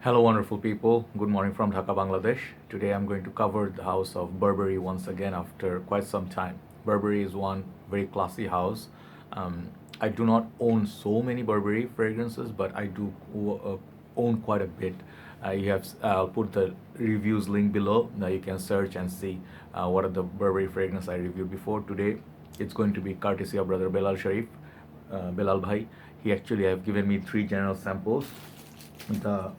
Hello, wonderful people. Good morning from Dhaka, Bangladesh. Today I'm going to cover the house of Burberry once again after quite some time. Burberry is one very classy house. I do not own so many Burberry fragrances, but I do own quite a bit. I'll put the reviews link below. Now you can search and see what are the Burberry fragrance I reviewed before. Today it's going to be courtesy of brother Belal Sharif, Belal Bhai. He actually have given me three general samples. The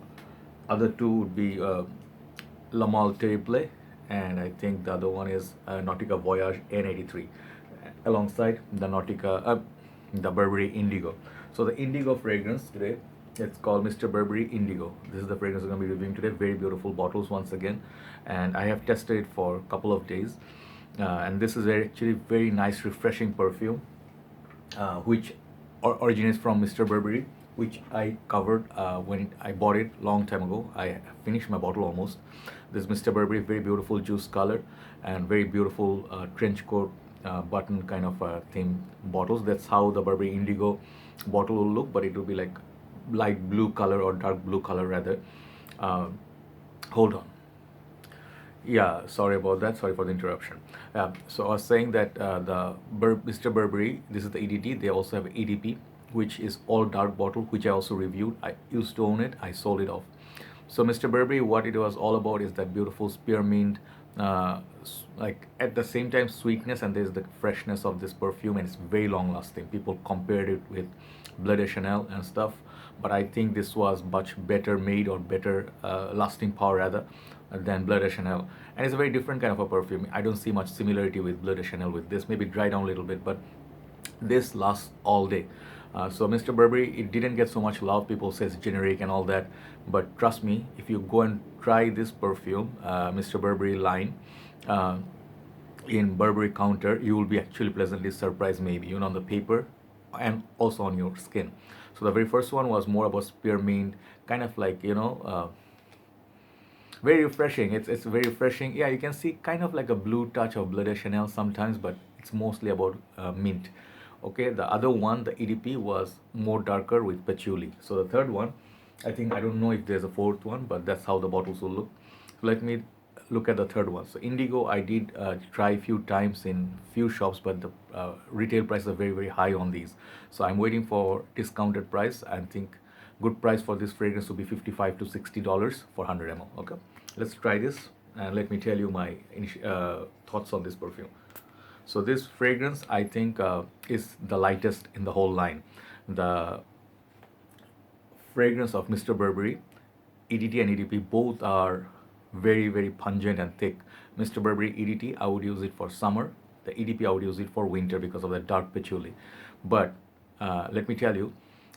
other two would be Lamal Terrible, and I think the other one is Nautica Voyage N83, alongside the Burberry Indigo. So the Indigo fragrance today, it's called Mr. Burberry Indigo. This is the fragrance I'm going to be reviewing today. Very beautiful bottles once again, and I have tested it for a couple of days, and this is actually very nice, refreshing perfume which originates from Mr. Burberry, which I covered when I bought it long time ago. I finished my bottle almost. This Mr. Burberry, very beautiful juice color and very beautiful trench coat button kind of theme bottles. That's how the Burberry Indigo bottle will look, but it will be like light blue color or dark blue color rather. Uh, Hold on. Yeah, sorry about that. Sorry for the interruption. So I was saying that Mr. Burberry, this is the EDT. They also have EDP, which is all dark bottle, which I also reviewed. I used to own it. I sold it off. So Mr. Burberry, what it was all about is that beautiful spearmint, like at the same time sweetness, and there's the freshness of this perfume, and it's very long lasting. People compared it with Bleu de Chanel and stuff, but I think this was much better made or better lasting power rather than Bleu de Chanel. And it's a very different kind of a perfume. I don't see much similarity with Bleu de Chanel with this. Maybe dry down a little bit, but this lasts all day. So Mr. Burberry, it didn't get so much love. People say it's generic and all that, but trust me, if you go and try this perfume, Mr. Burberry line, in Burberry counter, you will be actually pleasantly surprised, maybe even on the paper and also on your skin. So the very first one was more about spearmint, kind of like very refreshing. It's very refreshing. Yeah, you can see kind of like a blue touch of Bleu de Chanel sometimes, but it's mostly about mint. Okay, the other one, the EDP, was more darker with patchouli. So the third one, I think, I don't know if there's a fourth one, but that's how the bottles will look. Let me look at the third one. So Indigo, I did try a few times in few shops, but the retail prices are very high on these. So I'm waiting for discounted price. I think good price for this fragrance will be $55 to $60 for 100 ml. Okay, let's try this and let me tell you my thoughts on this perfume. So this fragrance, I think, is the lightest in the whole line. The fragrance of Mr. Burberry, EDT and EDP, both are very pungent and thick. Mr. Burberry EDT, I would use it for summer. The EDP, I would use it for winter because of the dark patchouli. But let me tell you,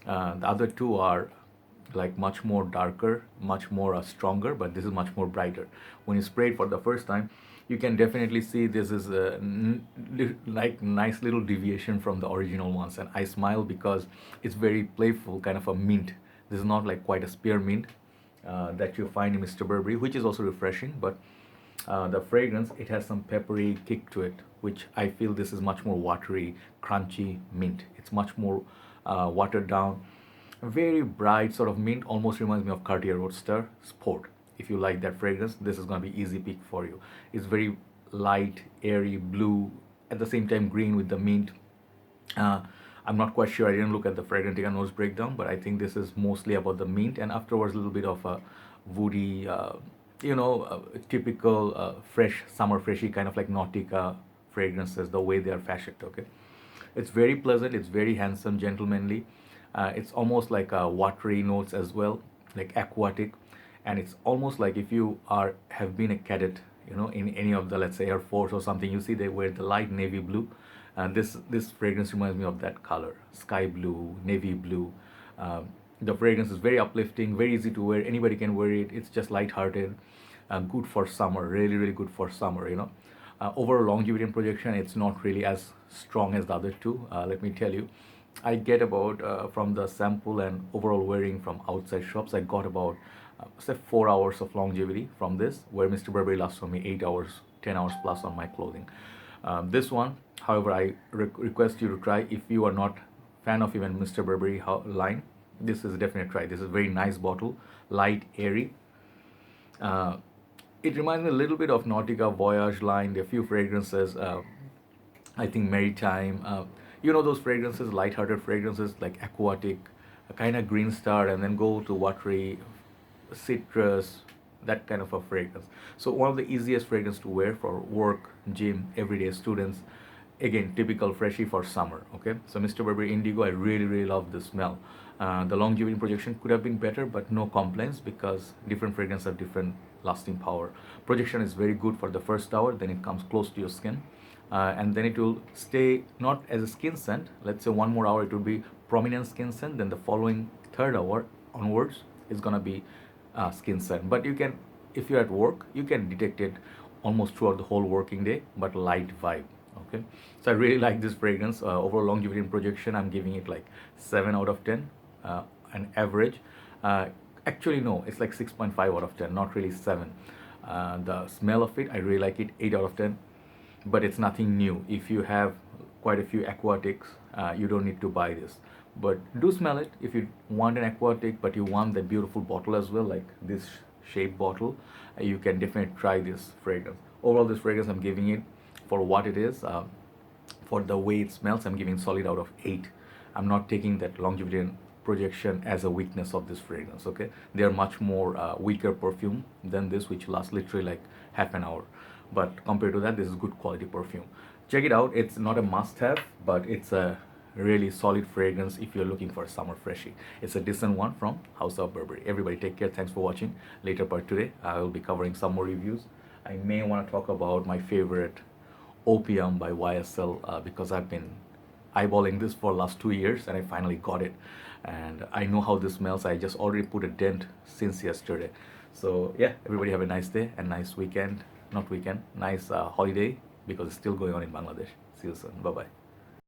the other two are like much more darker, much more stronger, but this is much more brighter. When you spray it for the first time, you can definitely see this is a like nice little deviation from the original ones, and I smile because it's very playful, kind of a mint. This is not like quite a spearmint that you find in Mr. Burberry, which is also refreshing, but the fragrance, it has some peppery kick to it, which I feel this is much more watery, crunchy mint. It's much more watered down, very bright sort of mint, almost reminds me of Cartier Roadster Sport. If you like that fragrance, this is going to be easy pick for you. It's very light, airy blue, at the same time green with the mint. I'm not quite sure. I didn't look at the Fragrantica nose breakdown, but I think this is mostly about the mint, and afterwards a little bit of a woody, typical fresh, summer freshy, kind of like Nautica fragrances, the way they are fashioned. Okay, it's very pleasant. It's very handsome, gentlemanly. It's almost like watery notes as well, like aquatic, and it's almost like if you have been a cadet, in any of the, let's say, Air Force or something, you see they wear the light navy blue, and this fragrance reminds me of that color, sky blue, navy blue. The fragrance is very uplifting, very easy to wear. Anybody can wear it. It's just light-hearted, good for summer. Really good for summer. Overall longevity and projection, it's not really as strong as the other two. Let me tell you, I get about from the sample and overall wearing from outside shops, I got about say 4 hours of longevity from this, where Mr. Burberry lasts for me 8 hours, 10 hours plus on my clothing. This one, however, I request you to try if you are not fan of even Mr. Burberry line. this is a definite try. This is a very nice bottle, light, airy. Uh, it reminds me a little bit of Nautica Voyage line. There are a few fragrances. I think Maritime. Those fragrances, light-hearted fragrances like aquatic, a kind of green star, and then go to watery, citrus, that kind of a fragrance. So one of the easiest fragrance to wear for work, gym, everyday students. Again, typical freshie for summer. Okay, so Mr. Burberry Indigo, I really really love the smell. The longevity projection could have been better, but no complaints because different fragrances have different lasting power. Projection is very good for the first hour, then it comes close to your skin. And then it will stay not as a skin scent. Let's say one more hour it will be prominent skin scent, then the following third hour onwards is gonna be skin scent. But you can, if you're at work, you can detect it almost throughout the whole working day, but light vibe. Okay, so I really like this fragrance. Overall longevity and projection, I'm giving it like 7 out of 10, an average. Actually no, it's like 6.5 out of 10, not really 7. The smell of it, I really like it, 8 out of 10. But it's nothing new. If you have quite a few aquatics, you don't need to buy this. But do smell it. If you want an aquatic, but you want that beautiful bottle as well, like this shape bottle, you can definitely try this fragrance. Overall, this fragrance, I'm giving it for what it is. For the way it smells, I'm giving solid out of 8. I'm not taking that longevity and projection as a weakness of this fragrance. Okay, they are much more weaker perfume than this, which lasts literally like half an hour. But compared to that, this is good quality perfume. Check it out. It's not a must-have, but it's a really solid fragrance if you're looking for a summer freshie. It's a decent one from House of Burberry. Everybody take care. Thanks for watching. Later part today, I will be covering some more reviews. I may want to talk about my favorite Opium by YSL because I've been eyeballing this for last 2 years and I finally got it. And I know how this smells. I just already put a dent since yesterday. So yeah, everybody have a nice day and nice weekend. Not weekend, nice holiday because it's still going on in Bangladesh. See you soon. Bye bye.